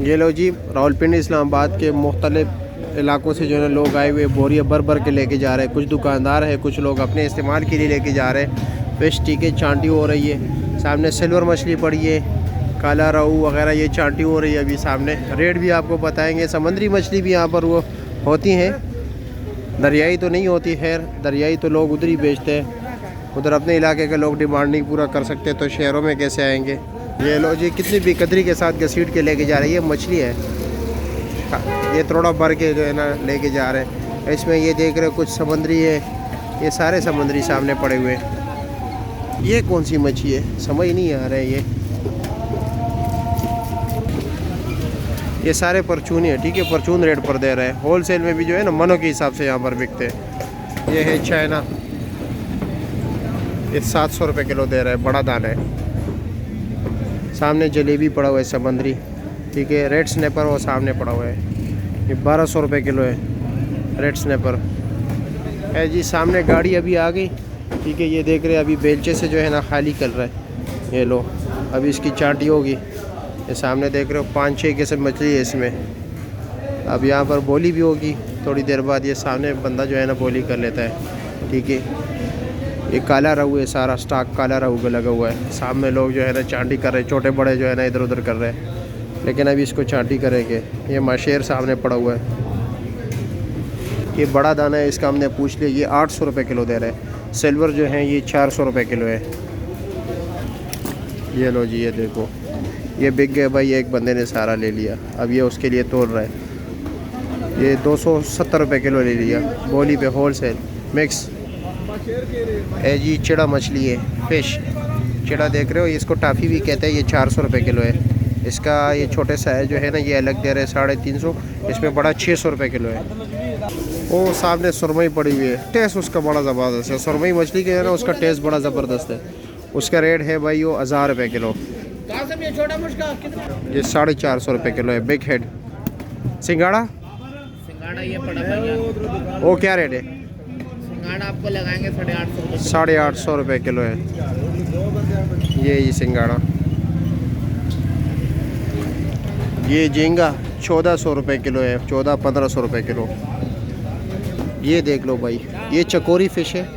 ये लो जी, रावलपिंडी इस्लामाबाद के मुख्तलिफ इलाकों से जो है लोग आए हुए बोरियाँ भर भर के लेके जा रहे हैं। कुछ दुकानदार हैं, कुछ लोग अपने इस्तेमाल के लिए लेके जा रहे हैं। फिश टीके चांटी हो रही है, सामने सिल्वर मछली पड़ी है, काला रहू वगैरह ये चांटी हो रही है अभी सामने। रेट भी आपको बताएंगे। समंदरी मछली भी यहाँ पर वो होती हैं, दरियाई तो नहीं होती। खैर दरियाई तो लोग उधर ही बेचते हैं, उधर अपने इलाके के लोग डिमांड नहीं पूरा कर सकते तो शहरों में कैसे आएंगे। ये लो जी, कितनी बेकदरी के साथ घसीट के लेके जा रही है। मछली है, ये थोड़ा भर के जो है ना लेके जा रहे हैं। इसमें ये देख रहे हो कुछ समुद्री है, ये सारे समुद्री सामने पड़े हुए हैं। ये कौन सी मछली है समझ नहीं आ रहा है। ये सारे परचून है, ठीक है, परचून रेट पर दे रहे हैं। होल सेल में भी जो है ना मनों के हिसाब से यहाँ पर बिकते हैं। ये है चाइना, ये 700 रुपये किलो दे रहा है, बड़ा दाना है। सामने जलेबी पड़ा हुआ है समंदरी, ठीक है। रेड स्नैपर वो सामने पड़ा हुआ है, ये 1200 रुपये किलो है रेड स्नैपर है जी। सामने गाड़ी अभी आ गई, ठीक है। ये देख रहे हैं अभी बेलचे से जो है ना खाली कर रहा है। ये लो, अभी इसकी चांटी होगी। ये सामने देख रहे हो 5-6 किस्म मछली है इसमें। अब यहाँ पर बोली भी होगी थोड़ी देर बाद। ये सामने बंदा जो है ना बोली कर लेता है, ठीक है। ये काला रहू है, सारा स्टॉक काला रहू का लगा हुआ है। सामने लोग जो है ना चांटी कर रहे हैं, छोटे बड़े जो है ना इधर उधर कर रहे हैं, लेकिन अभी इसको चांटी करेंगे। ये माशेर सामने पड़ा हुआ है, ये बड़ा दाना है, इसका हमने पूछ लिया। ये 800 रुपये किलो दे रहे हैं। सिल्वर जो है ये 400 रुपये किलो है। ये लो जी, ये देखो ये बिक गए भाई, एक बंदे ने सारा ले लिया। अब ये उसके लिए तोल रहा है। ये 270 रुपये किलो ले लिया बोली पे, होल सेल मिक्स है जी। चिड़ा मछली है, फ़िश चिड़ा देख रहे हो, इसको टाफ़ी भी कहते हैं। ये 400 रुपये किलो है। इसका ये छोटे साइज जो है ना ये अलग दे रहे हैं 350। इसमें बड़ा 600 रुपये किलो है। वो सामने सुरमई पड़ी हुई है, टेस्ट उसका बड़ा ज़बरदस्त है। सुरमई मछली के है ना उसका टेस्ट बड़ा ज़बरदस्त है। उसका रेट है भाई वो 1000 रुपये किलो। ये 450 रुपये किलो है बिग हेड। सिंगाड़ा ये पड़ा वो क्या रेट है? सिंगाड़ा आपको लगाएंगे 850 850 रुपये किलो है ये सिंगाड़ा। ये झींगा 1400 रुपये किलो है, 1400-1500 रुपये किलो। ये देख लो भाई, ये चकोरी फ़िश है।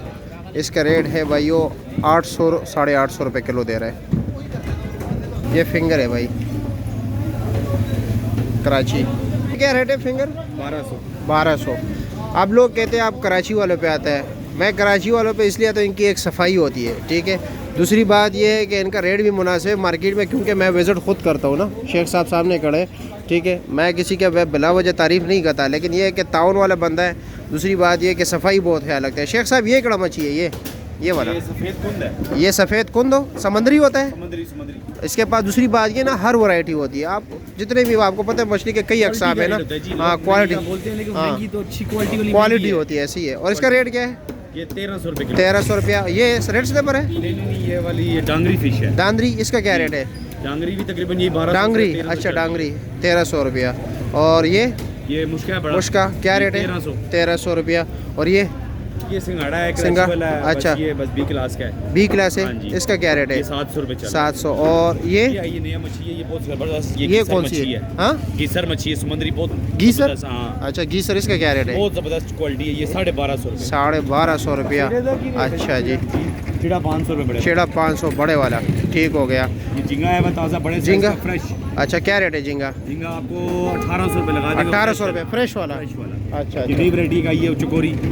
इसका रेट है भाई वो 800-850 रुपये किलो दे रहा है। ये फिंगर है भाई, कराची। क्या रेट है फिंगर? 1200। आप लोग कहते हैं आप कराची वालों पे आता है। मैं कराची वालों पे इसलिए तो इनकी एक सफाई होती है, ठीक है। दूसरी बात ये है कि इनका रेट भी मुनासिब मार्केट में, क्योंकि मैं विज़िट खुद करता हूँ ना। शेख साहब सामने खड़े, ठीक है। मैं किसी के बिला वजह तारीफ़ नहीं करता, लेकिन ये है कि ताउन वाला बंदा है। दूसरी बात ये है कि सफाई बहुत ख्याल रखता है। शेख साहब ये कड़ा मछली है, ये वाला सफ़ेद कुंद है। ये सफ़ेद कुंद हो, समंदरी होता है। समंदरी। इसके पास दूसरी बात ये ना हर वैरायटी होती है। आप जितने भी, आपको पता है मछली के कई अक़साम है ना। हाँ, क्वालिटी, हाँ क्वालिटी होती है, ऐसी है। और इसका रेट क्या है? ये 1300 रुपये। 1300 रुपया। ये रेड स्नैपर है? नहीं, ये वाली ये डांगरी फिश है। डांगरी, इसका क्या रेट है? डांगरी भी तकरीबन ये 1200। डांगरी, अच्छा डांगरी 1300 रुपया। और ये मुश्का है बड़ा। मुश्का क्या रेट है? 1300 रुपया। और ये सिंगाड़ा है, सिंगाड़ा, अच्छा ये बस बी क्लास का है। बी क्लास है। इसका क्या रेट है? 700 रुपये। 700। और ये नया मछली है, ये बहुत जबरदस्त। ये कौन सी है? हाँ, गीसर मछली है, समुद्री बहुत। गीसर, हाँ अच्छा गीसर। इसका क्या रेट है? बहुत जबरदस्त क्वालिटी है। ये 1250 रुपये। 1250 रुपया, अच्छा जी। चिड़ा 500 रुपये। चिड़ा 500 बड़े वाला, ठीक हो गया। ये झींगा है ताज़ा, बड़े झींगा फ्रेश। अच्छा क्या रेट है झींगा? झींगा आपको 1800 रुपये लगा देंगे। 1800 रुपये फ्रेश वाला। अच्छा, ये नई वैरायटी का ये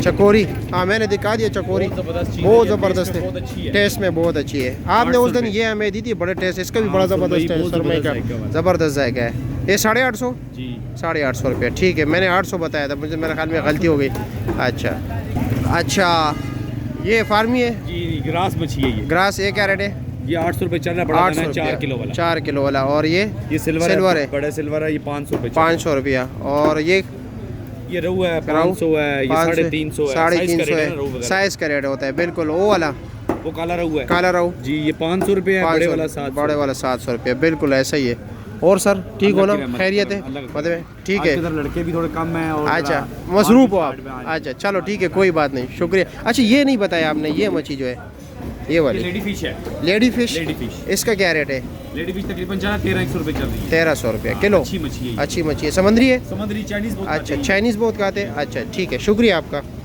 चकोरी। हाँ मैंने दिखा दिया चकोरी, बहुत ज़बरदस्त है, टेस्ट में बहुत अच्छी है। आपने उस दिन ये हमें दी थी, बड़े टेस्ट, इसका भी बड़ा ज़बरदस्त है, सुरमई का ज़बरदस्त जायका है। ये 850 जी, 850 रुपये, ठीक है। मैंने 800 बताया था, मुझे मेरे ख्याल में गलती हो गई। अच्छा ये फार्मी है जी, ग्रास मछली है। ये ग्रास, ये क्या रेट है? ये 800 रुपये चल रहा है, बड़ा 4 किलो वाला। 4 किलो वाला। और ये सिल्वर है, बड़ा सिल्वर है, ये 500 रुपये। 500 रुपया। और ये रहू है, 500 है, ये 350 है। 350 है, साइज का रेट होता है बिल्कुल। वो वाला वो काला रहू है। काला रहू जी, ये 500 रुपये है, बड़े वाला 700। बड़े वाला 700 रुपये, बिल्कुल ऐसा ही है। और सर ठीक हो ना, खैरियत है? मतलब ठीक है, लड़के भी थोड़े कम हैं और अच्छा मसरूफ हो आप? अच्छा चलो ठीक है, कोई बात नहीं, शुक्रिया। अच्छा ये नहीं बताया आपने, ये मछली जो है ये वाली लेडी फिश है। Lady fish. Lady fish. इसका क्या रेट है? लेडी फिश तकरीबन चला 1300 रुपये चल रही है। 1300 रुपये किलो। अच्छी मछली है। अच्छी मच्छी है। समुद्री है? समुद्री चाइनीज बहुत अच्छा चाइनीज़ बहुत खाते हैं। अच्छा ठीक है, शुक्रिया आपका।